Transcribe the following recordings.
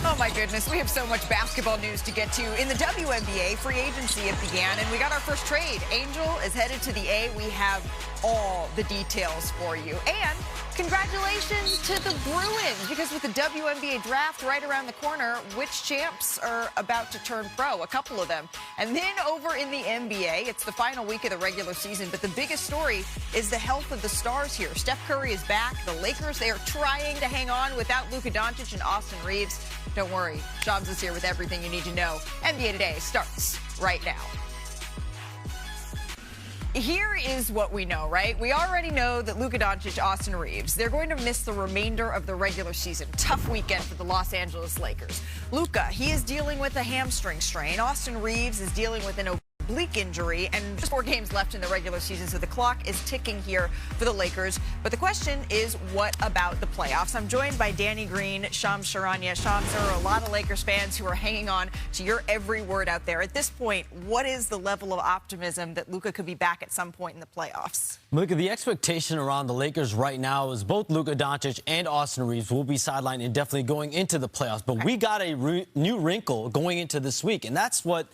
Oh, my goodness. We have so much basketball news to get to. In the WNBA, free agency it began, and we got our first trade. Angel is headed to the A. We have all the details for you. And congratulations to the Bruins, because with the WNBA draft right around the corner, which champs are about to turn pro? A couple of them. And then over in the NBA, it's the final week of the regular season, but the biggest story is the health of the stars here. Steph Curry is back. The Lakers, they are trying to hang on without Luka Doncic and Austin Reeves. Don't worry, Shams is here with everything you need to know. NBA Today starts right now. Here is what we know, right? We already know that Luka Doncic, Austin Reeves, they're going to miss the remainder of the regular season. Tough weekend for the Los Angeles Lakers. Luka, he is dealing with a hamstring strain. Austin Reeves is dealing with an oblique injury, and just 4 games left in the regular season, so the clock is ticking here for the Lakers. But the question is, what about the playoffs? I'm joined by Danny Green, Shams Charania. Shams, there are a lot of Lakers fans who are hanging on to your every word out there. At this point, what is the level of optimism that Luka could be back at some point in the playoffs? Look, the expectation around the Lakers right now is both Luka Doncic and Austin Reeves will be sidelined indefinitely going into the playoffs. But we got a new wrinkle going into this week, and that's what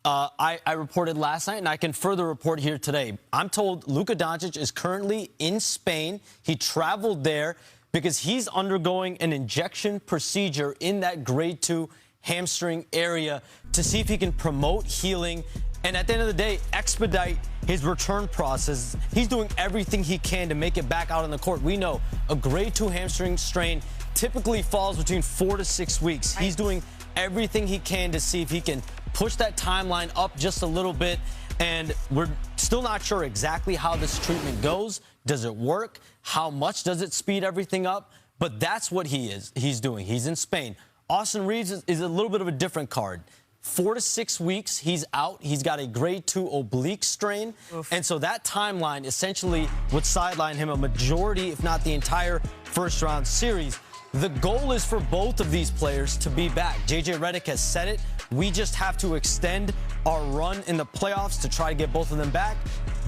I reported last night, and I can further report here today. I'm told Luka Doncic is currently in Spain. He traveled there because he's undergoing an injection procedure in that grade 2 hamstring area to see if he can promote healing and, at the end of the day, expedite his return process. He's doing everything he can to make it back out on the court. We know a grade 2 hamstring strain typically falls between 4 to 6 weeks. He's doing everything he can to see if he can push that timeline up just a little bit, and we're still not sure exactly how this treatment goes. Does it work? How much does it speed everything up? But that's what he's doing. He's in Spain. Austin Reeves is a little bit of a different card. 4 to 6 weeks, he's out. He's got a grade 2 oblique strain. Oof. And so that timeline essentially would sideline him a majority, if not the entire first-round series. The goal is for both of these players to be back. J.J. Redick has said it. We just have to extend our run in the playoffs to try to get both of them back.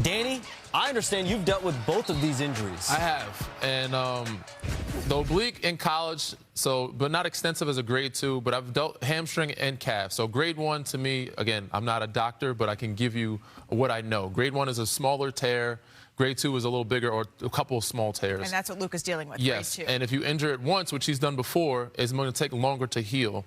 Danny, I understand you've dealt with both of these injuries. I have. And the oblique in college, but not extensive as a grade 2, but I've dealt hamstring and calf. So grade 1 to me, again, I'm not a doctor, but I can give you what I know. Grade 1 is a smaller tear. Grade 2 is a little bigger, or a couple of small tears. And that's what Luka's dealing with. Yes, grade 2. And if you injure it once, which he's done before, it's going to take longer to heal.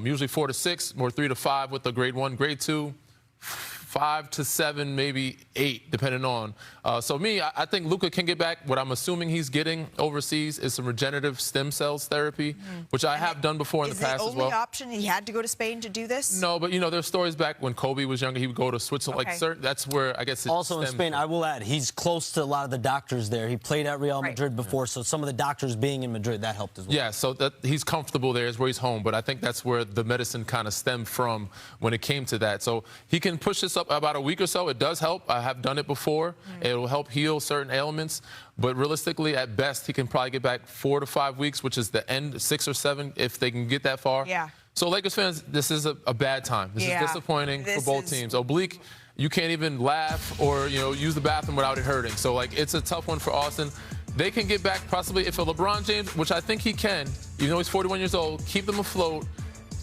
Usually 4 to 6, or 3 to 5 with the grade 1. Grade 2, 5 to 7, maybe 8, depending on. So I think Luka can get back. What I'm assuming he's getting overseas is some regenerative stem cells therapy, which I have done before in the past as well. Is the only option he had to go to Spain to do this? No, but, there's stories back when Kobe was younger, he would go to Switzerland. Okay. That's where, I guess, also in Spain, I will add, he's close to a lot of the doctors there. He played at Real Madrid before, so some of the doctors being in Madrid, that helped as well. Yeah, so that he's comfortable there is where he's home, but I think that's where the medicine kind of stemmed from when it came to that. So he can push this up about a week or so. It does help. I have done it before. It will help heal certain ailments, but realistically, at best, he can probably get back 4 to 5 weeks, which is the end, 6 or 7, if they can get that far. Yeah. So Lakers fans, this is a bad time. This is disappointing for both teams. Oblique, you can't even laugh or use the bathroom without it hurting. So it's a tough one for Austin. They can get back possibly if a LeBron James, which I think he can, even though he's 41 years old, keep them afloat.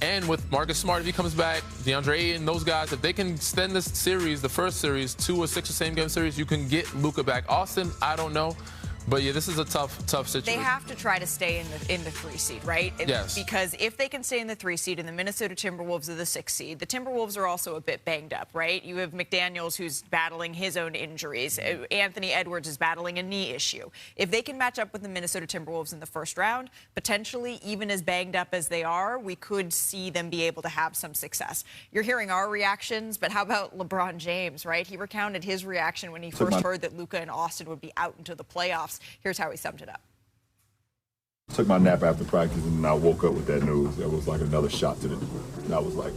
And with Marcus Smart, if he comes back, DeAndre Ayton, those guys, if they can extend this series, the first series, 2 or 6 or same game series, you can get Luka back. Austin, I don't know. But, yeah, this is a tough situation. They have to try to stay in the 3 seed, right? Yes. Because if they can stay in the 3 seed and the Minnesota Timberwolves are the 6 seed, the Timberwolves are also a bit banged up, right? You have McDaniels, who's battling his own injuries. Anthony Edwards is battling a knee issue. If they can match up with the Minnesota Timberwolves in the first round, potentially even as banged up as they are, we could see them be able to have some success. You're hearing our reactions, but how about LeBron James, right? He recounted his reaction when he first heard that Luka and Austin would be out into the playoffs. Here's how he summed it up. Took my nap after practice, and I woke up with that news. It was like another shot to the. I was like,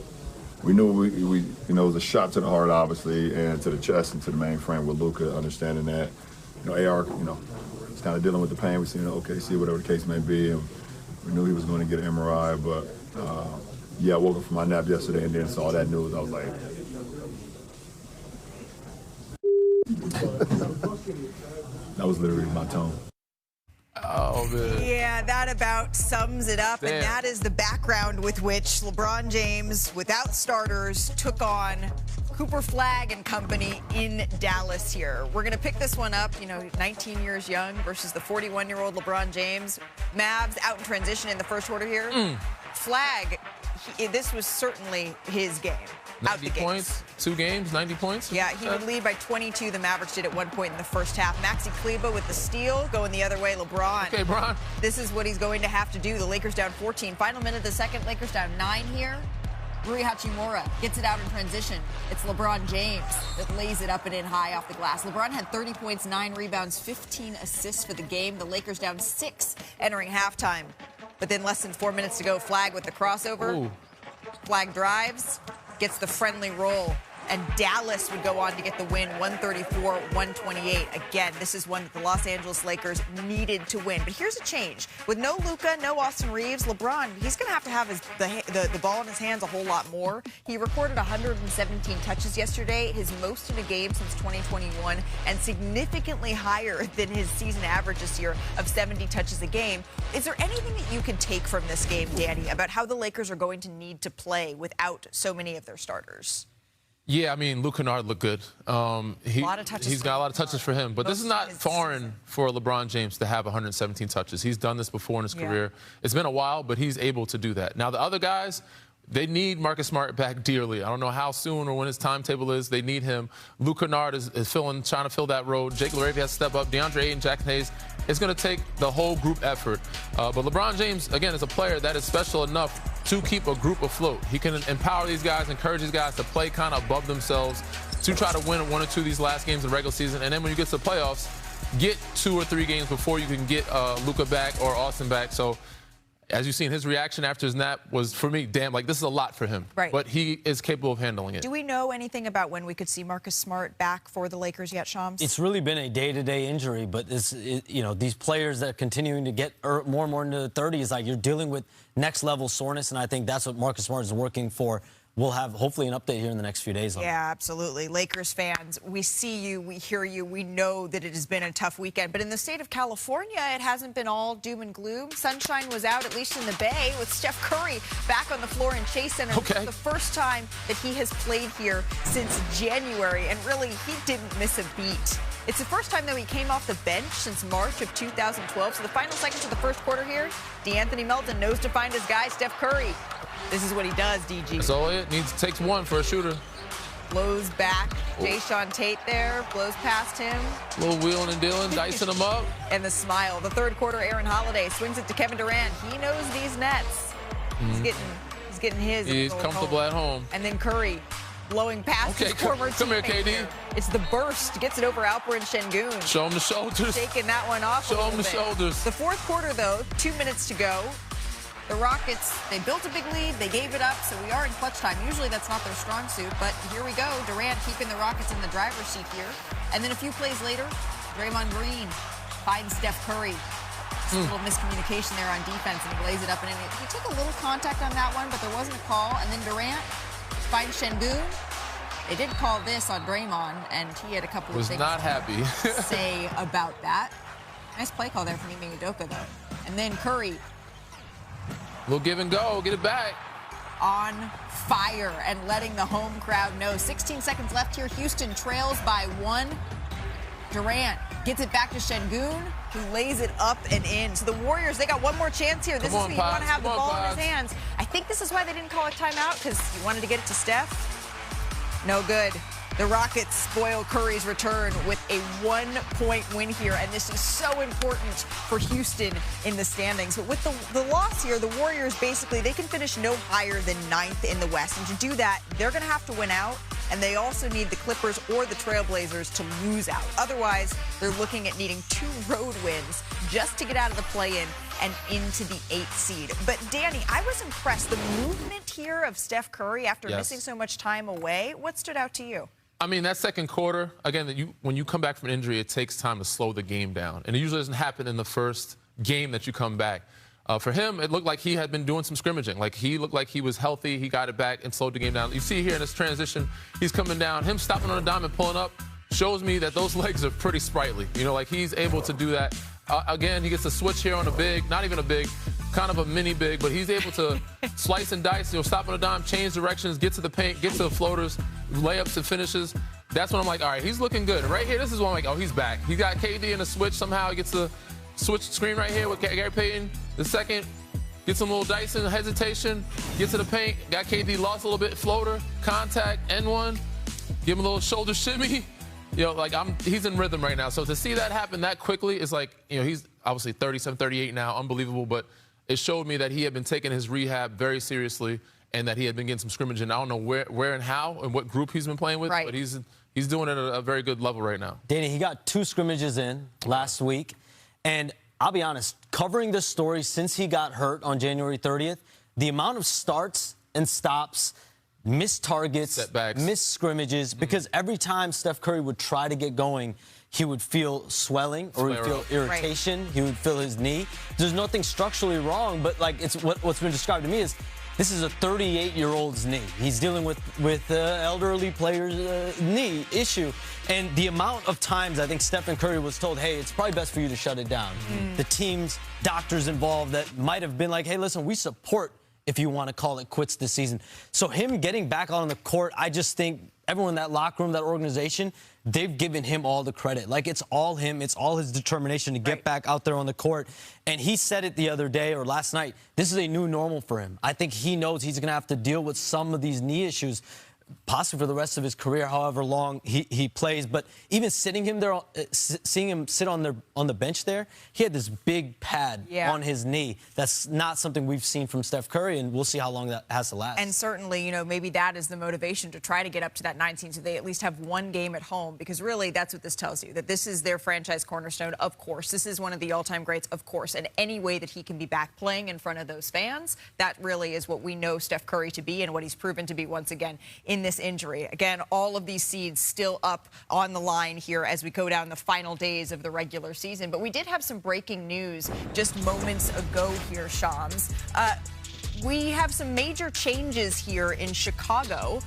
we knew it was a shot to the heart, obviously, and to the chest and to the mainframe with Luka. Understanding that, AR, was kind of dealing with the pain. We seen OKC, whatever the case may be, and we knew he was going to get an MRI. But I woke up from my nap yesterday and then saw that news. I was like. That was literally my tone. Oh, Oh, man. Yeah, that about sums it up. Damn. And that is the background with which LeBron James, without starters, took on Cooper Flagg and company in Dallas here. We're going to pick this one up, 19 years young versus the 41-year-old LeBron James. Mavs out in transition in the first quarter here. Flagg, this was certainly his game. 90 points, 2 games, 90 points? Yeah, he would lead by 22. The Mavericks did at one point in the first half. Maxi Kleber with the steal, going the other way. LeBron. Okay, Bron. This is what he's going to have to do. The Lakers down 14. Final minute of the second. Lakers down 9 here. Rui Hachimura gets it out in transition. It's LeBron James that lays it up and in high off the glass. LeBron had 30 points, 9 rebounds, 15 assists for the game. The Lakers down 6 entering halftime. But then less than 4 minutes to go. Flagg with the crossover. Ooh. Flagg drives, gets the friendly roll, and Dallas would go on to get the win, 134-128. Again, this is one that the Los Angeles Lakers needed to win. But here's a change. With no Luka, no Austin Reeves, LeBron, he's going to have the ball in his hands a whole lot more. He recorded 117 touches yesterday, his most in a game since 2021, and significantly higher than his season average this year of 70 touches a game. Is there anything that you can take from this game, Danny, about how the Lakers are going to need to play without so many of their starters? Yeah, I mean, Luke Kennard looked good. He's got a lot of touches for him. But this is not foreign for LeBron James to have 117 touches. He's done this before in his career. It's been a while, but he's able to do that. Now, the other guys, they need Marcus Smart back dearly. I don't know how soon or when his timetable is. They need him. Luke Kennard is trying to fill that role. Jake LaRavia has to step up. DeAndre Ayton, Jackson Hayes. It's going to take the whole group effort. But LeBron James, again, is a player that is special enough to keep a group afloat. He can empower these guys, encourage these guys to play kind of above themselves to try to win 1 or 2 of these last games of the regular season. And then when you get to the playoffs, get 2 or 3 games before you can get Luka back or Austin back. So, as you've seen, his reaction after his nap was, for me, damn, like, this is a lot for him. Right. But he is capable of handling it. Do we know anything about when we could see Marcus Smart back for the Lakers yet, Shams? It's really been a day-to-day injury, but these players that are continuing to get more and more into the 30s, like, you're dealing with next-level soreness, and I think that's what Marcus Smart is working for. We'll have, hopefully, an update here in the next few days. Yeah, absolutely. Lakers fans, we see you, we hear you, we know that it has been a tough weekend. But in the state of California, it hasn't been all doom and gloom. Sunshine was out, at least in the Bay, with Steph Curry back on the floor in Chase Center. Okay. This is the first time that he has played here since January, and really, he didn't miss a beat. It's the first time, though, he came off the bench since March of 2012. So the final seconds of the first quarter here, DeAnthony Melton knows to find his guy, Steph Curry. This is what he does, DG. That's all it takes one for a shooter. Blows back. Jayshawn Tate there, blows past him. Little wheeling and dealing, dicing him up. And the smile. The third quarter, Aaron Holiday swings it to Kevin Durant. He knows these nets. He's getting his. He's comfortable at home. And then Curry blowing past his former teammate. Come here, KD. It's the burst. Gets it over Alperen Şengün. Show him the shoulders. Taking that one off Show him the shoulders. The fourth quarter, though, 2 minutes to go. The Rockets, they built a big lead, they gave it up, so we are in clutch time. Usually that's not their strong suit, but here we go. Durant keeping the Rockets in the driver's seat here. And then a few plays later, Draymond Green finds Steph Curry. Just a little miscommunication there on defense, and he lays it up. And he took a little contact on that one, but there wasn't a call. And then Durant finds Şengün. They did call this on Draymond, and he had a couple of things to say about that. Nice play call there from Ime Udoka, though. And then Curry. We'll give and go. Get it back. On fire and letting the home crowd know. 16 seconds left here. Houston trails by 1. Durant gets it back to Şengün, who lays it up and in. So the Warriors, they got one more chance here. This is when you want to have the ball in his hands. I think this is why they didn't call a timeout, because you wanted to get it to Steph. No good. The Rockets spoil Curry's return with a 1-point win here, and this is so important for Houston in the standings. But with the loss here, the Warriors basically, they can finish no higher than 9th in the West. And to do that, they're going to have to win out, and they also need the Clippers or the Trailblazers to lose out. Otherwise, they're looking at needing 2 road wins just to get out of the play-in and into the 8th seed. But, Danny, I was impressed. The movement here of Steph Curry after missing so much time away, what stood out to you? I mean, that second quarter, again, when you come back from an injury, it takes time to slow the game down. And it usually doesn't happen in the first game that you come back. For him, it looked like he had been doing some scrimmaging. Like, he looked like he was healthy. He got it back and slowed the game down. You see here in this transition, he's coming down. Him stopping on a dime and pulling up shows me that those legs are pretty sprightly. You know, like, he's able to do that. Again, he gets a switch here on a big, not even a big, kind of a mini big, but he's able to slice and dice, stop on a dime, change directions, get to the paint, get to the floaters, layups and finishes. That's when I'm like, all right, he's looking good. Right here, this is when I'm like, oh, he's back. He got KD in a switch. Somehow he gets the switch screen right here with Gary Payton. The second, gets some little dicing, hesitation, gets to the paint, got KD lost a little bit, floater, contact, N1, give him a little shoulder shimmy. He's in rhythm right now. So to see that happen that quickly is like, he's obviously 37, 38 now, unbelievable, but it showed me that he had been taking his rehab very seriously and that he had been getting some scrimmage. And I don't know where and how and what group he's been playing with, but he's doing it at a very good level right now. Danny, he got 2 scrimmages in last week. And I'll be honest, covering this story since he got hurt on January 30th, the amount of starts and stops, missed targets, setbacks, missed scrimmages, because every time Steph Curry would try to get going, he would feel swelling or he'd feel irritation. He would feel his knee. There's nothing structurally wrong, but it's what's been described to me is this is a 38-year-old's knee. He's dealing with elderly player's knee issue. And the amount of times I think Stephen Curry was told, hey, it's probably best for you to shut it down. The team's doctors involved that might have been like, hey, listen, we support if you want to call it quits this season. So him getting back on the court, I just think everyone in that locker room, that organization, they've given him all the credit. Like, it's all him. It's all his determination to get back out there on the court. And he said it the other day or last night, this is a new normal for him. I think he knows he's going to have to deal with some of these knee issues, possibly for the rest of his career, however long he plays. But even seeing him sit on the bench there, he had this big pad on his knee. That's not something we've seen from Steph Curry, and we'll see how long that has to last. And certainly, maybe that is the motivation to try to get up to that 19 so they at least have one game at home, because really that's what this tells you, that this is their franchise cornerstone, of course. This is one of the all-time greats, of course. And any way that he can be back playing in front of those fans, that really is what we know Steph Curry to be and what he's proven to be once again in this injury. Again, all of these seeds still up on the line here as we go down the final days of the regular season. But we did have some breaking news just moments ago here, Shams. We have some major changes here in Chicago.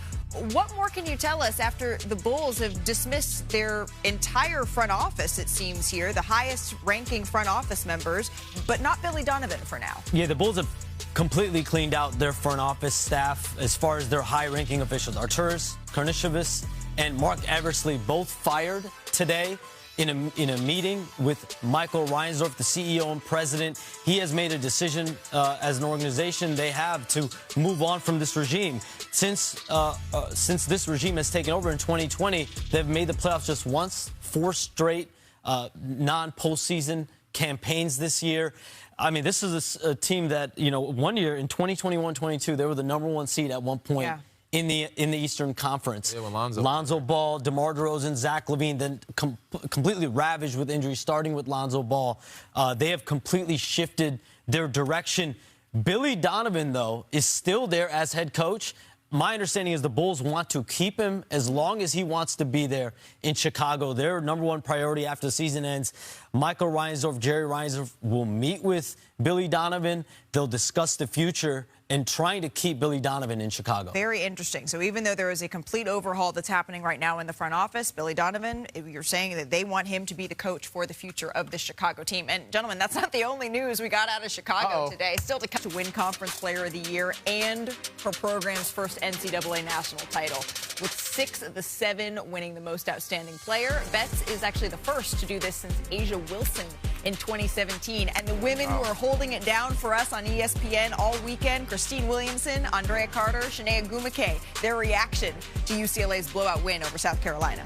What more can you tell us after the Bulls have dismissed their entire front office, it seems here, the highest-ranking front office members, but not Billy Donovan for now? Yeah, the Bulls have completely cleaned out their front office staff as far as their high-ranking officials. Arturas Karnisovas and Mark Eversley both fired today in a meeting with Michael Reinsdorf, the CEO and president. He has made a decision as an organization they have to move on from this regime. Since this regime has taken over in 2020, they've made the playoffs just once, 4 straight non-postseason campaigns this year. I mean, this is a team that, one year in 2021-22, they were the #1 seed at one point. Yeah. In the Eastern Conference. Yeah, Lonzo Ball, DeMar DeRozan, Zach LaVine, then completely ravaged with injuries, starting with Lonzo Ball. They have completely shifted their direction. Billy Donovan, though, is still there as head coach. My understanding is the Bulls want to keep him as long as he wants to be there in Chicago. Their #1 priority after the season ends. Michael Reinsdorf, Jerry Reinsdorf will meet with Billy Donovan. They'll discuss the future and trying to keep Billy Donovan in Chicago. Very interesting. So even though there is a complete overhaul that's happening right now in the front office, Billy Donovan, you're saying that they want him to be the coach for the future of the Chicago team. And, gentlemen, that's not the only news we got out of Chicago today. Still to come to win Conference Player of the Year and her program's first NCAA national title. With 6 of the 7 winning the most outstanding player, Betts is actually the first to do this since Asia Wilson in 2017. And the women who are holding it down for us on ESPN all weekend, Christine Williamson, Andrea Carter, Shanae Ogwumike, their reaction to UCLA's blowout win over South Carolina.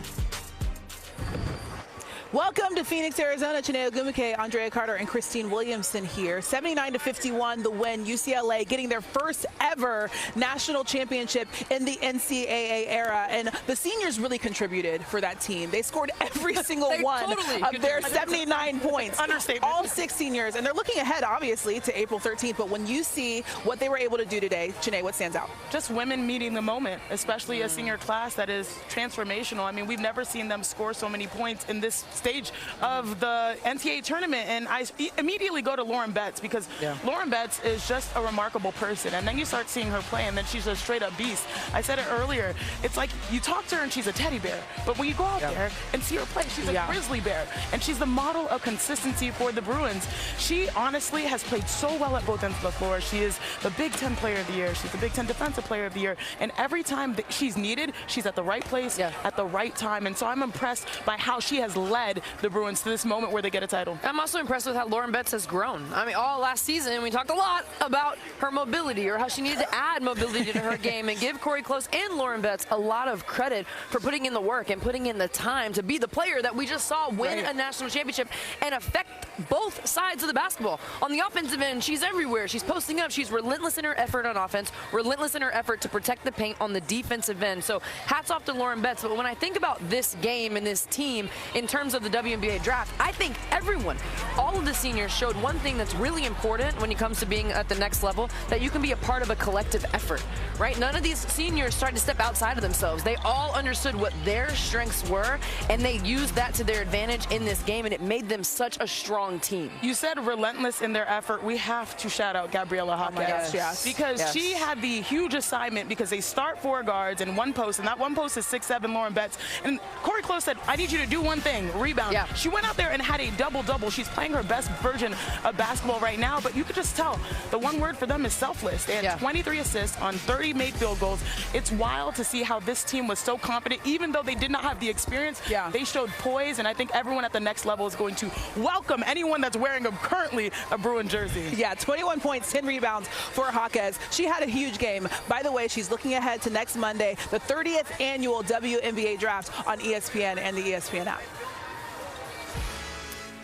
Welcome to Phoenix, Arizona. Shanae Ogwumike, Andrea Carter, and Christine Williamson here. 79-51, the win. UCLA getting their first ever national championship in the NCAA era. And the seniors really contributed for that team. They scored every single one of their 79 points. Understatement. All 6 seniors. And they're looking ahead, obviously, to April 13th. But when you see what they were able to do today, Shanae, what stands out? Just women meeting the moment, especially a senior class that is transformational. I mean, we've never seen them score so many points in this stage of the NCAA tournament, and I immediately go to Lauren Betts because Lauren Betts is just a remarkable person. And then you start seeing her play, and then she's a straight-up beast. I said it earlier. It's like you talk to her, and she's a teddy bear. But when you go out there and see her play, she's a grizzly bear. And she's the model of consistency for the Bruins. She honestly has played so well at both ends of the floor. She is the Big Ten Player of the Year. She's the Big Ten Defensive Player of the Year. And every time that she's needed, she's at the right place at the right time. And so I'm impressed by how she has led the Bruins to this moment where they get a title. I'm also impressed with how Lauren Betts has grown. I mean, all last season, we talked a lot about her mobility or how she needed to add mobility to her game, and give Corey Close and Lauren Betts a lot of credit for putting in the work and putting in the time to be the player that we just saw win a national championship and affect both sides of the basketball. On the offensive end, she's everywhere. She's posting up. She's relentless in her effort on offense, relentless in her effort to protect the paint on the defensive end. So hats off to Lauren Betts. But when I think about this game and this team in terms of the WNBA draft, I think everyone, all of the seniors showed one thing that's really important when it comes to being at the next level, that you can be a part of a collective effort, right? None of these seniors tried to step outside of themselves. They all understood what their strengths were, and they used that to their advantage in this game, and it made them such a strong team. You said relentless in their effort. We have to shout out Gabriela Jaquez because she had the huge assignment, because they start 4 guards in one post, and that one post is 6'7" Lauren Betts. And Corey Close said, I need you to do one thing, rebound. She went out there and had a double-double. She's playing her best version of basketball right now, but you could just tell the one word for them is selfless. They had 23 assists on 30 made field goals. It's wild to see how this team was so confident. Even though they did not have the experience, they showed poise, and I think everyone at the next level is going to welcome anyone that's wearing currently a Bruin jersey. 21 points, 10 rebounds for Jaquez. She had a huge game. By the way, she's looking ahead to next Monday, the 30th annual WNBA draft on ESPN and the ESPN app.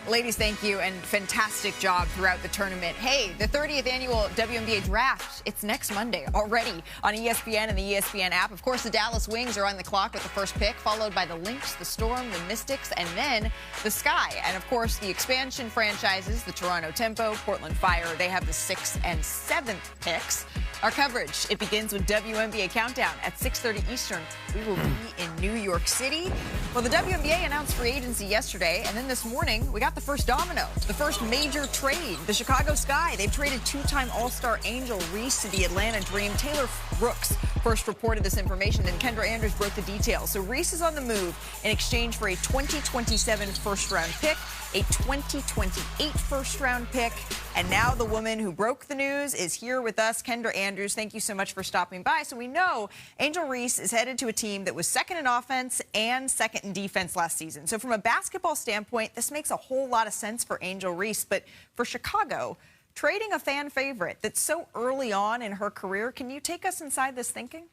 Ladies, thank you, and fantastic job throughout the tournament. Hey, the 30th annual WNBA draft, it's next Monday already on ESPN and the ESPN app. Of course, the Dallas Wings are on the clock with the first pick, followed by the Lynx, the Storm, the Mystics, and then the Sky. And, of course, the expansion franchises, the Toronto Tempo, Portland Fire, they have the 6th and 7th picks. Our coverage, it begins with WNBA Countdown at 6:30 Eastern. We will be in New York City. Well, the WNBA announced free agency yesterday, and then this morning we got the first domino, the first major trade. The Chicago Sky, they've traded 2-time All-Star Angel Reese to the Atlanta Dream. Taylor Brooks first reported this information, then Kendra Andrews broke the details. So Reese is on the move in exchange for a 2027 first-round pick, a 2028 first-round pick, and now the woman who broke the news is here with us, Kendra Andrews. Thank you so much for stopping by. So we know Angel Reese is headed to a team that was second in offense and second in defense last season. So from a basketball standpoint, this makes a whole lot of sense for Angel Reese. But for Chicago, trading a fan favorite that's so early on in her career, can you take us inside this thinking?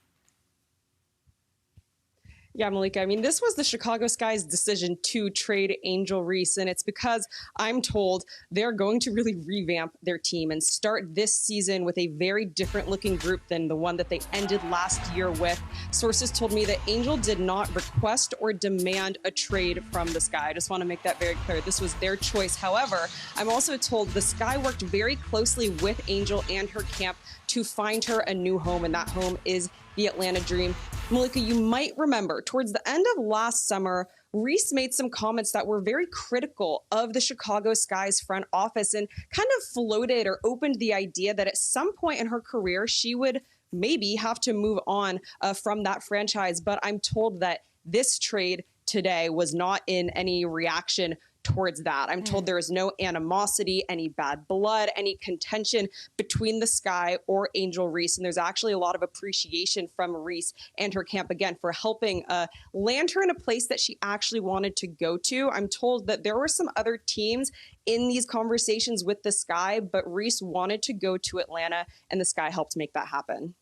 Yeah, Malika, I mean, this was the Chicago Sky's decision to trade Angel Reese, and it's because I'm told they're going to really revamp their team and start this season with a very different looking group than the one that they ended last year with. Sources told me that Angel did not request or demand a trade from the Sky. I just want to make that very clear. This was their choice. However, I'm also told the Sky worked very closely with Angel and her camp to find her a new home, and that home is the Atlanta Dream. Malika, you might remember towards the end of last summer, Reese made some comments that were very critical of the Chicago Sky's front office and kind of floated or opened the idea that at some point in her career, she would maybe have to move on from that franchise. But I'm told that this trade today was not in any reaction towards that. I'm told there is no animosity, any bad blood, any contention between the Sky or Angel Reese. And there's actually a lot of appreciation from Reese and her camp, again, for helping land her in a place that she actually wanted to go to. I'm told that there were some other teams in these conversations with the Sky, but Reese wanted to go to Atlanta, and the Sky helped make that happen.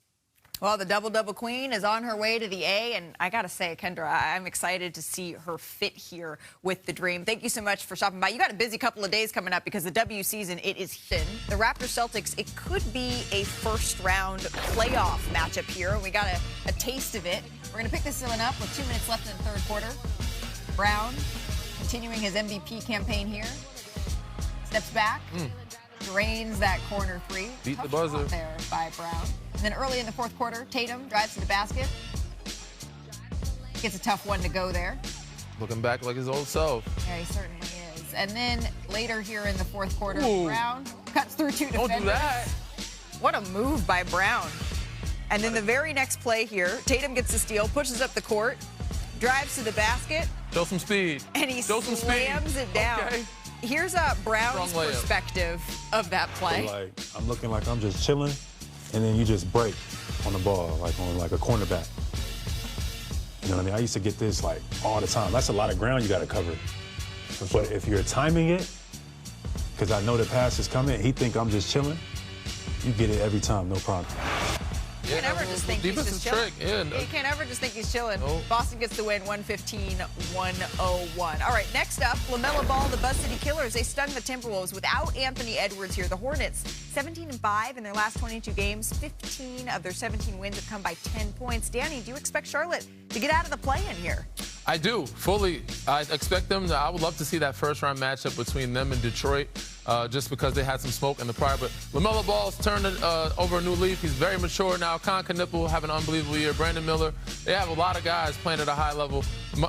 Well, the double-double queen is on her way to the A, and I got to say, Kendra, I'm excited to see her fit here with the Dream. Thank you so much for stopping by. You got a busy couple of days coming up because the W season, it is thin. The Raptors-Celtics, it could be a first-round playoff matchup here. We got a taste of it. We're going to pick this one up with 2 minutes left in the third quarter. Brown continuing his MVP campaign here. Steps back. Drains that corner three. Beat Tough the buzzer shot there by Brown. And then early in the fourth quarter, Tatum drives to the basket. Gets a tough one to go there. Looking back like his old self. Yeah, he certainly is. And then later here in the fourth quarter, Ooh. Brown cuts through 2 defenders. Don't do that. What a move by Brown. And then the very next play here, Tatum gets the steal, pushes up the court, drives to the basket. Show some speed. And he Show some slams speed. it down. Okay. Here's Brown's perspective of that play. Like, I'm looking like I'm just chilling, and then you just break on the ball, like on like a cornerback. You know what I mean? I used to get this like all the time. That's a lot of ground you got to cover. But if you're timing it, because I know the pass is coming, he think I'm just chilling, you get it every time, no problem. You can't ever just think he's just chilling. Yeah, You can't ever just think he's chilling. Nope. Boston gets the win, 115-101. All right, next up, LaMelo Ball, the Buzz City Killers. They stunned the Timberwolves without Anthony Edwards here. The Hornets, 17-5 in their last 22 games. 15 of their 17 wins have come by 10 points. Danny, do you expect Charlotte to get out of the play-in here? I do, fully. I expect them to, I would love to see that first-round matchup between them and Detroit, just because they had some smoke in the prior. But LaMelo Ball's turned over a new leaf. He's very mature now. Con Knipple have an unbelievable year. Brandon Miller. They have a lot of guys playing at a high level.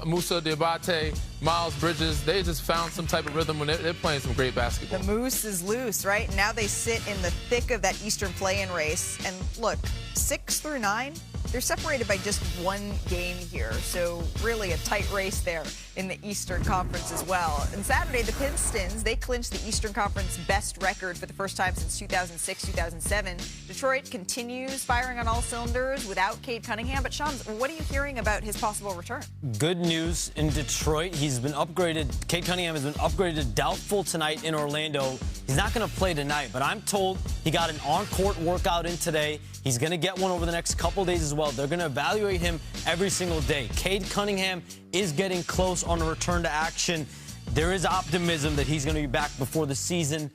Musa Diabate, Miles Bridges. They just found some type of rhythm when they're playing some great basketball. The Moose is loose, right? Now they sit in the thick of that Eastern play-in race. And look, 6 through 9, they're separated by just 1 game here. So really a tight race there in the Eastern Conference as well. And Saturday, the Pistons, they clinched the Eastern Conference best record for the first time since 2006-2007. Detroit continues firing on all cylinders without Cade Cunningham. But Shams, what are you hearing about his possible return? Good news in Detroit. He's been upgraded. Cade Cunningham has been upgraded to doubtful tonight in Orlando. He's not going to play tonight, but I'm told he got an on-court workout in today. He's going to get one over the next couple days as well. They're going to evaluate him every single day. Cade Cunningham is getting close on a return to action. There is optimism that he's going to be back before the season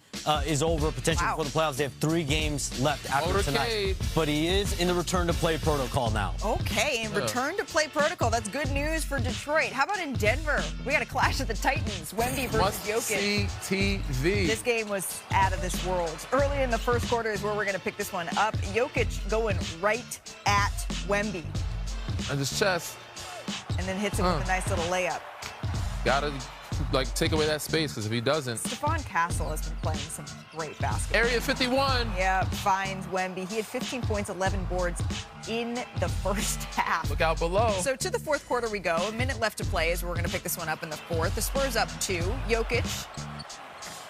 is over, potentially before the playoffs. They have 3 games left after tonight. But he is in the return-to-play protocol now. Okay, in return-to-play protocol. That's good news for Detroit. How about in Denver? We got a clash of the Titans. Wemby versus Jokic. TV. This game was out of this world. Early in the first quarter is where we're going to pick this one up. Jokic going right at Wemby. And his chest. And then hits him with a nice little layup. Gotta take away that space, because if he doesn't. Stephon Castle has been playing some great basketball. Area 51. Yeah, finds Wemby. He had 15 points, 11 boards in the first half. Look out below. So to the fourth quarter we go. A minute left to play as we're going to pick this one up in the fourth. The Spurs up 2. Jokic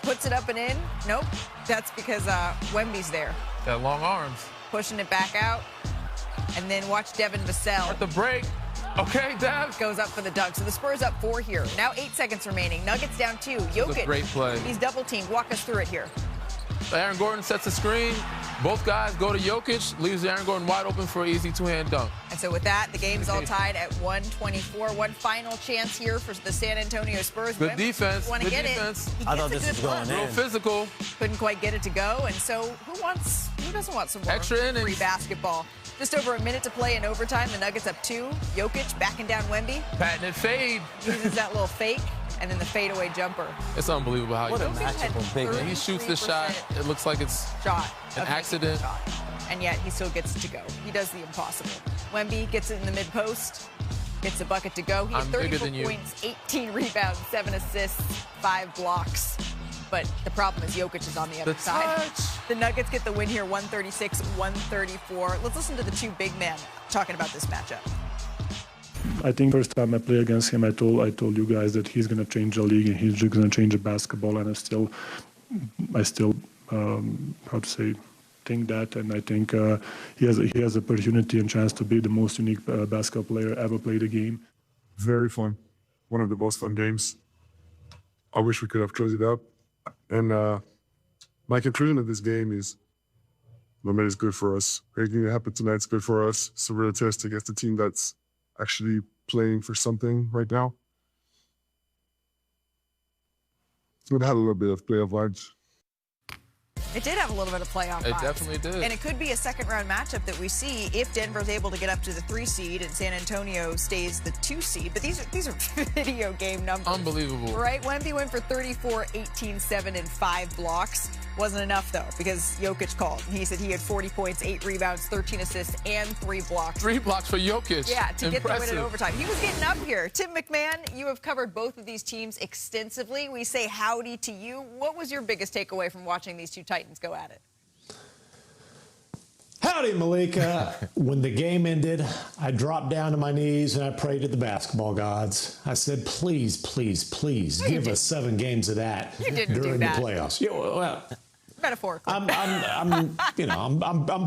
puts it up and in. Nope. That's because Wemby's there. Got long arms. Pushing it back out. And then watch Devin Vassell. At the break. Okay, Dev. Goes up for the dunk. So the Spurs up 4 here. Now 8 seconds remaining. Nuggets down 2. Jokic. Great play. He's double teamed. Walk us through it here. Aaron Gordon sets the screen. Both guys go to Jokic. Leaves Aaron Gordon wide open for an easy 2-hand dunk. And so with that, the game's all tied at 124. One final chance here for the San Antonio Spurs. Good defense. Want to get defense. It. I thought this was going in. Real physical. Couldn't quite get it to go. And so who doesn't want some more extra innings. Free basketball? Just over a minute to play in overtime. The Nuggets up 2. Jokic backing down Wemby. Patented fade. Uses that little fake. And then the fadeaway jumper. It's unbelievable how what a matchup on big. He shoots the shot. It looks like it's an accident. And yet he still gets to go. He does the impossible. Wemby gets it in the mid-post. Gets a bucket to go. He had 34 points, 18 rebounds, 7 assists, 5 blocks. But the problem is Jokic is on the other side. The Nuggets get the win here, 136-134. Let's listen to the 2 big men talking about this matchup. I think first time I play against him, I told you guys that he's going to change the league and he's just going to change the basketball. And I still think that. And I think he has opportunity and chance to be the most unique basketball player ever played the game. Very fun. One of the most fun games. I wish we could have closed it up. And my conclusion of this game is no matter is good for us. Anything that happened tonight is good for us. It's a real test against a team that's actually playing for something right now. So it had a little bit of playoff vibes. It did have a little bit of playoff vibes. It definitely did. And it could be a second-round matchup that we see if Denver's able to get up to the 3 seed and San Antonio stays the 2 seed. But these are video game numbers. Unbelievable. Right? Wemby went for 34, 18, 7, and 5 blocks. Wasn't enough, though, because Jokic called. He said he had 40 points, 8 rebounds, 13 assists, and 3 blocks. 3 blocks for Jokic. Yeah, to get the win in Impressive. overtime. He was getting up here. Tim McMahon, you have covered both of these teams extensively. We say howdy to you. What was your biggest takeaway from watching these two Titans go at it? Howdy, Malika. When the game ended, I dropped down to my knees and I prayed to the basketball gods. I said, please, please, please give us 7 games of that during the playoffs. Yeah, well, metaphorically. I'm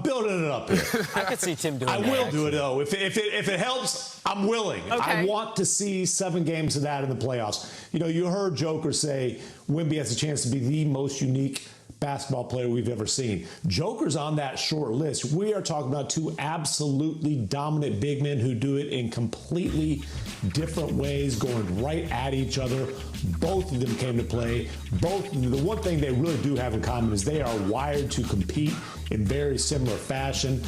building it up here. I could see Tim doing I that. will do it, though. If it helps, I'm willing. Okay. I want to see 7 games of that in the playoffs. You know, you heard Joker say Wemby has a chance to be the most unique basketball player we've ever seen. Joker's on that short list. We are talking about 2 absolutely dominant big men who do it in completely different ways, going right at each other. Both of them came to play. The one thing they really do have in common is they are wired to compete in very similar fashion.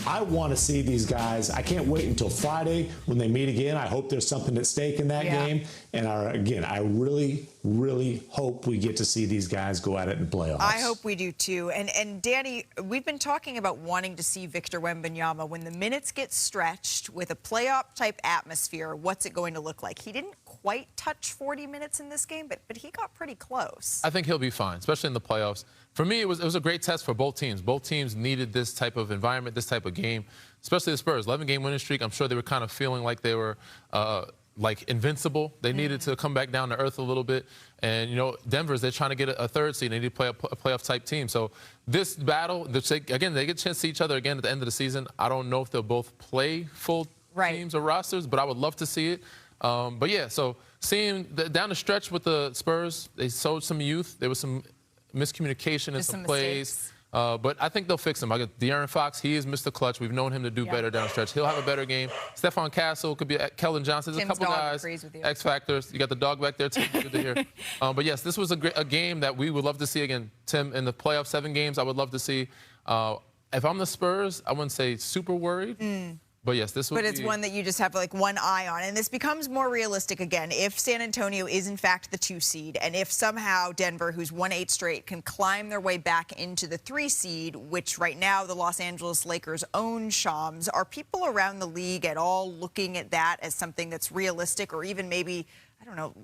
I want to see these guys. I can't wait until Friday when they meet again. I hope there's something at stake in that game. And I really, really hope we get to see these guys go at it in the playoffs. I hope we do too. And Danny, we've been talking about wanting to see Victor Wembanyama when the minutes get stretched with a playoff type atmosphere. What's it going to look like? He didn't quite touch 40 minutes in this game, but he got pretty close. I think he'll be fine, especially in the playoffs. For me, it was a great test for both teams. Both teams needed this type of environment, this type of game, especially the Spurs. 11-game winning streak. I'm sure they were kind of feeling like they were like invincible. They needed to come back down to earth a little bit. And, you know, they're trying to get a 3rd seed. They need to play a playoff-type team. So this battle, again, they get a chance to see each other again at the end of the season. I don't know if they'll both play full teams or rosters, but I would love to see it. But, yeah, so seeing down the stretch with the Spurs, they showed some youth. There was some miscommunication in some plays. But I think they'll fix him. I got De'Aaron Fox. He is Mr. Clutch. We've known him to do better down the stretch. He'll have a better game. Stephon Castle could be Kellen Johnson. There's a couple guys. X Factors. You got the dog back there, too. Good to hear. But, yes, this was a game that we would love to see again. Tim, in the playoff 7 games, I would love to see. If I'm the Spurs, I wouldn't say super worried. But, yes, this would be... But it's one that you just have, like, one eye on. And this becomes more realistic again. If San Antonio is, in fact, the 2 seed, and if somehow Denver, who's won 8 straight, can climb their way back into the 3 seed, which right now the Los Angeles Lakers own, Shams, are people around the league at all looking at that as something that's realistic or even maybe, I don't know,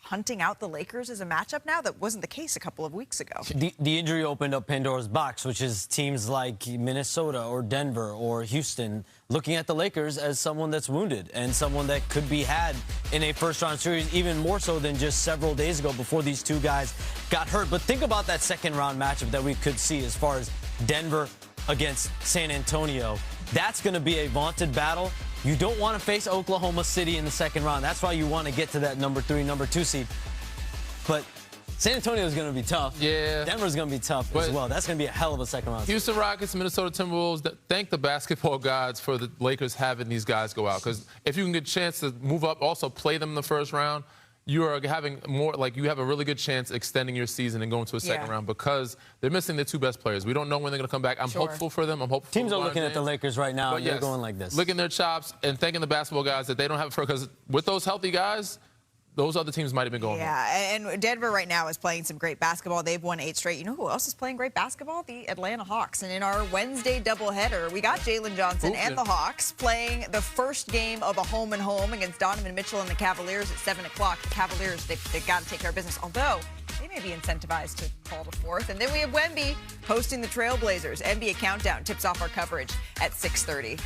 hunting out the Lakers as a matchup now? That wasn't the case a couple of weeks ago. The injury opened up Pandora's box, which is teams like Minnesota or Denver or Houston looking at the Lakers as someone that's wounded and someone that could be had in a first-round series, even more so than just several days ago before these 2 guys got hurt. But think about that second-round matchup that we could see as far as Denver against San Antonio. That's going to be a vaunted battle. You don't want to face Oklahoma City in the second round. That's why you want to get to that number 3, number 2 seed. But San Antonio is going to be tough. Yeah. Denver's going to be tough as well. That's going to be a hell of a second round. Houston Rockets, Minnesota Timberwolves, thank the basketball gods for the Lakers having these guys go out. Because if you can get a chance to move up, also play them in the first round, you are having more, like, you have a really good chance extending your season and going to a second round because they're missing their 2 best players. We don't know when they're going to come back. I'm hopeful for them. I'm hopeful. Teams are looking at the Lakers right now, and they're going like this. Licking their chops and thanking the basketball guys that they don't have, because with those healthy guys, those other teams might have been going home. And Denver right now is playing some great basketball. They've won 8 straight. You know who else is playing great basketball? The Atlanta Hawks. And in our Wednesday doubleheader, we got Jalen Johnson and the Hawks playing the first game of a home-and-home against Donovan Mitchell and the Cavaliers at 7 o'clock. The Cavaliers, they've got to take care of business, although they may be incentivized to fall to 4th. And then we have Wemby hosting the Trailblazers. NBA Countdown tips off our coverage at 6:30.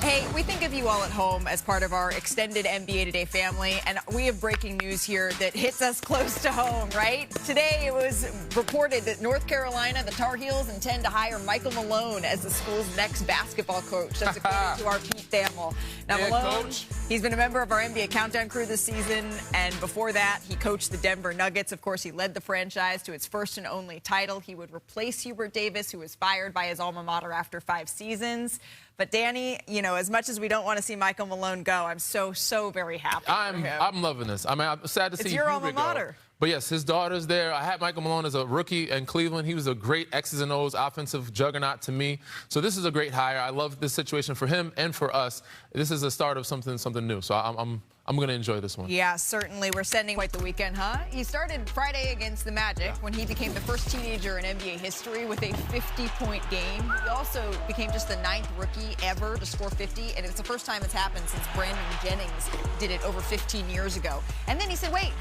Hey, we think of you all at home as part of our extended NBA Today family, and we have breaking news here that hits us close to home, right? Today it was reported that North Carolina, the Tar Heels, intend to hire Michael Malone as the school's next basketball coach. That's according to our Pete Thamel. Now, Malone, he's been a member of our NBA Countdown crew this season, and before that, he coached the Denver Nuggets. Of course, he led the franchise to its first and only title. He would replace Hubert Davis, who was fired by his alma mater after 5 seasons. But, Danny, you know, as much as we don't want to see Michael Malone go, I'm so very happy for him. I'm loving this. I mean, I'm sad to see your alma mater. Go. But, yes, his daughter's there. I had Michael Malone as a rookie in Cleveland. He was a great X's and O's offensive juggernaut to me. So this is a great hire. I love this situation for him and for us. This is the start of something new. So I'm I'm going to enjoy this one. Yeah, certainly. We're sending quite the weekend, huh? He started Friday against the Magic when he became the first teenager in NBA history with a 50-point game. He also became just the 9th rookie ever to score 50, and it's the first time it's happened since Brandon Jennings did it over 15 years ago. And then he said, wait,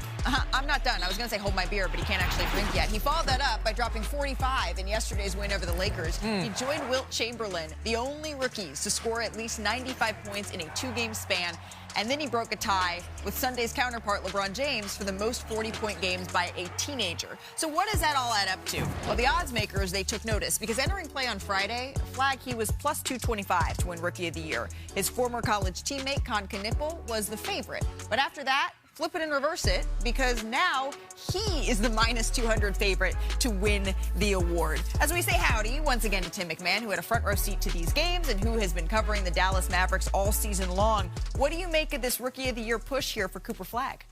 I'm not done. I was going to say hold my beer, but he can't actually drink yet. He followed that up by dropping 45 in yesterday's win over the Lakers. He joined Wilt Chamberlain, the only rookies to score at least 95 points in a 2-game span. And then he broke a tie with Sunday's counterpart, LeBron James, for the most 40-point games by a teenager. So what does that all add up to? Well, the odds makers, they took notice because entering play on Friday, Flagg, he was plus 225 to win Rookie of the Year. His former college teammate, Con Knipple, was the favorite. But after that, flip it and reverse it, because now he is the minus 200 favorite to win the award. As we say howdy once again to Tim McMahon, who had a front row seat to these games and who has been covering the Dallas Mavericks all season long. What do you make of this Rookie of the Year push here for Cooper Flagg?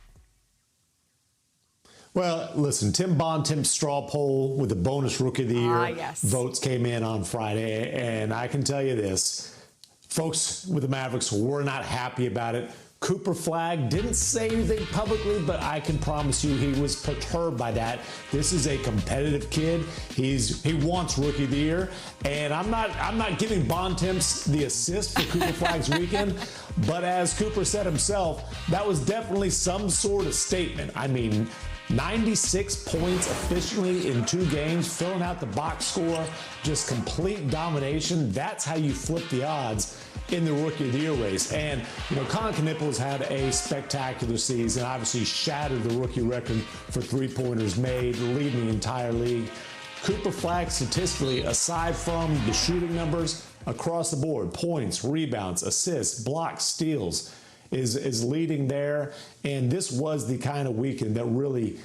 Well, listen, Tim Bontemps' straw poll with the bonus Rookie of the Year yes. votes came in on Friday, and I can tell you this. Folks with the Mavericks were not happy about it. Cooper Flagg didn't say anything publicly, but I can promise you he was perturbed by that. This is a competitive kid. He wants Rookie of the Year, and I'm not giving Bontemps the assist for Cooper Flagg's weekend, but as Cooper said himself, that was definitely some sort of statement. I mean, 96 points efficiently in 2 games, filling out the box score, just complete domination. That's how you flip the odds in the Rookie of the Year race. And, you know, Con Knipple has had a spectacular season, obviously shattered the rookie record for 3-pointers made, leading the entire league. Cooper Flagg, statistically, aside from the shooting numbers, across the board, points, rebounds, assists, blocks, steals, is leading there. And this was the kind of weekend that really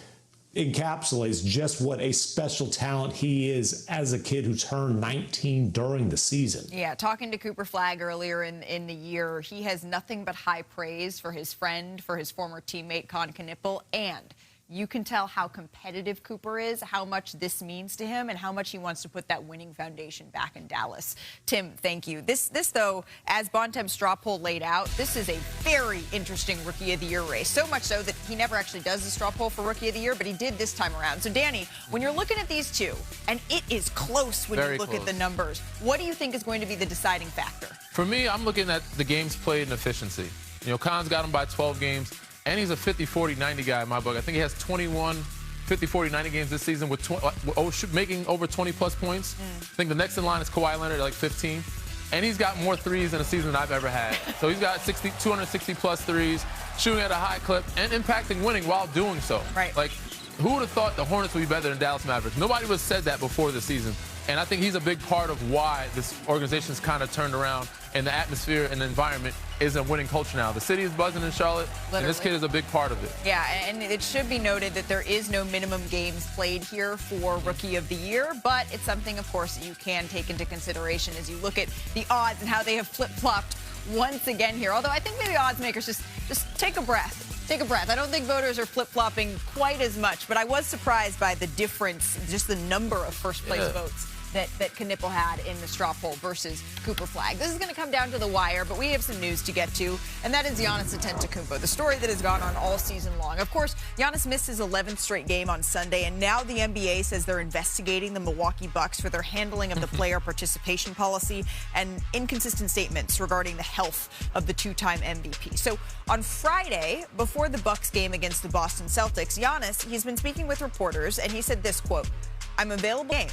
encapsulates just what a special talent he is as a kid who turned 19 during the season. Yeah, talking to Cooper Flagg earlier in the year, he has nothing but high praise for his friend, for his former teammate, Con Knipple, and you can tell how competitive Cooper is, how much this means to him, and how much he wants to put that winning foundation back in Dallas. Tim, thank you. This though, as Bontemps' straw poll laid out, this is a very interesting Rookie of the Year race. So much so that he never actually does the straw poll for Rookie of the Year, but he did this time around. So, Danny, when you're looking at these two, and it is close when you look at the numbers, what do you think is going to be the deciding factor? For me, I'm looking at the games played and efficiency. You know, Con's got him by 12 games. And he's a 50, 40, 90 guy in my book. I think he has 21 50, 40, 90 games this season with making over 20-plus points. I think the next in line is Kawhi Leonard at like 15. And he's got more threes in a season than I've ever had. So he's got 260-plus threes, shooting at a high clip, and impacting winning while doing so. Right. Like, who would have thought the Hornets would be better than Dallas Mavericks? Nobody would have said that before the season. And I think he's a big part of why this organization's kind of turned around, and the atmosphere and the environment is a winning culture now. The city is buzzing in Charlotte, and this kid is a big part of it. Yeah, and it should be noted that there is no minimum games played here for Rookie of the Year, but it's something, of course, that you can take into consideration as you look at the odds and how they have flip-flopped once again here. Although I think maybe odds makers just take a breath. Take a breath. I don't think voters are flip-flopping quite as much, but I was surprised by the difference, just the number of first-place votes that Knipple had in the straw poll versus Cooper Flagg. This is going to come down to the wire, but we have some news to get to, and that is Giannis Antetokounmpo, the story that has gone on all season long. Of course, Giannis missed his 11th straight game on Sunday, and now the NBA says they're investigating the Milwaukee Bucks for their handling of the player participation policy and inconsistent statements regarding the health of the 2-time MVP. So on Friday, before the Bucks game against the Boston Celtics, Giannis, he's been speaking with reporters, and he said this, quote, "I'm available game.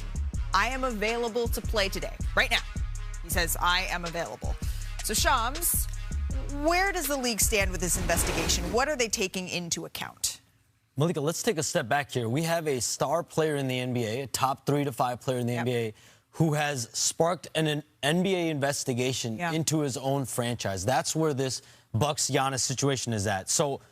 I am available to play today, right now." He says, I am available. So, Shams, where does the league stand with this investigation? What are they taking into account? Malika, let's take a step back here. We have a star player in the NBA, a top 3 to 5 player in the NBA, who has sparked an NBA investigation into his own franchise. That's where this Bucks-Giannis situation is at. So,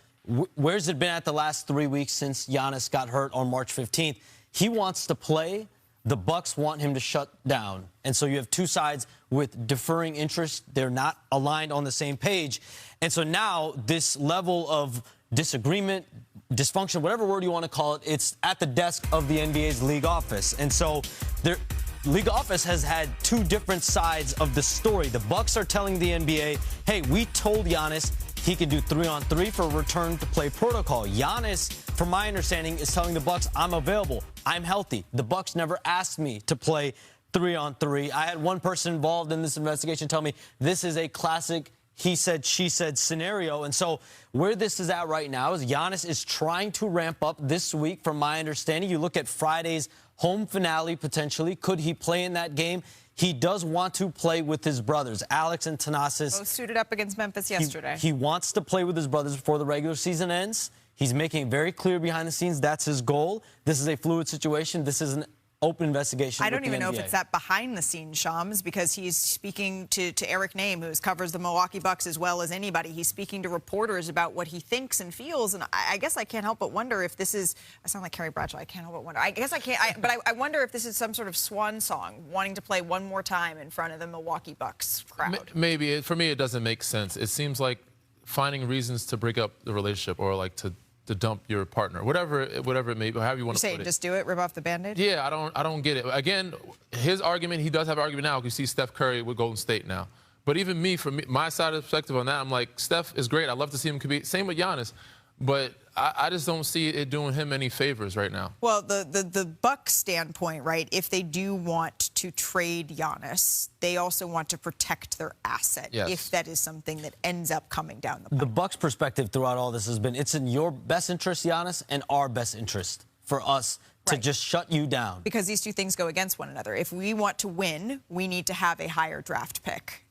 where's it been at the last 3 weeks since Giannis got hurt on March 15th? He wants to play. The Bucks want him to shut down. And so you have two sides with differing interests. They're not aligned on the same page. And so now this level of disagreement, dysfunction, whatever word you want to call it, it's at the desk of the NBA's league office. And so their league office has had two different sides of the story. The Bucks are telling the NBA, hey, we told Giannis he can do 3-on-3 for return to play protocol. Giannis, from my understanding, is telling the Bucks, I'm available. I'm healthy. The Bucks never asked me to play 3-on-3. I had one person involved in this investigation tell me this is a classic he said, she said scenario. And so where this is at right now is Giannis is trying to ramp up this week, from my understanding. You look at Friday's home finale, potentially. Could he play in that game? He does want to play with his brothers, Alex and Thanasis. Both suited up against Memphis yesterday. He wants to play with his brothers before the regular season ends. He's making it very clear behind the scenes that's his goal. This is a fluid situation. This is an open investigation. I don't even know if it's that behind the scenes, Shams, because he's speaking to Eric Name, who covers the Milwaukee Bucks as well as anybody. He's speaking to reporters about what he thinks and feels, and I guess I can't help but wonder if this is, I sound like Carrie Bradshaw, I can't help but wonder. I guess I can't, but I wonder if this is some sort of swan song, wanting to play one more time in front of the Milwaukee Bucks crowd. Maybe. For me, it doesn't make sense. It seems like finding reasons to break up the relationship, or like to dump your partner, whatever it may be, however you want to put it. Just do it, rip off the Band-Aid? Yeah, I don't get it. Again, his argument, he does have an argument now. You see Steph Curry with Golden State now. But even me, from my side of the perspective on that, I'm like, Steph is great. I'd love to see him compete. Same with Giannis. But I just don't see it doing him any favors right now. Well, the Bucks standpoint, right, if they do want to trade Giannis, they also want to protect their asset, yes, if that is something that ends up coming down the pipe. The Bucks' perspective throughout all this has been, it's in your best interest, Giannis, and our best interest for us to just shut you down. Because these two things go against one another. If we want to win, we need to have a higher draft pick.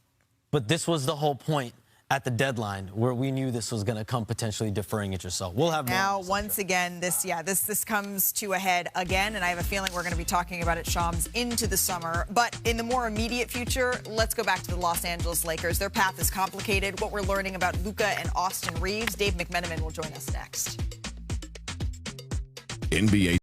But this was the whole point at the deadline, where we knew this was going to come potentially deferring it yourself. We'll have now once again this comes to a head again, and I have a feeling we're going to be talking about it, Shams, into the summer. But in the more immediate future, let's go back to the Los Angeles Lakers. Their path is complicated. What we're learning about Luka and Austin Reeves. Dave McMenamin will join us next. NBA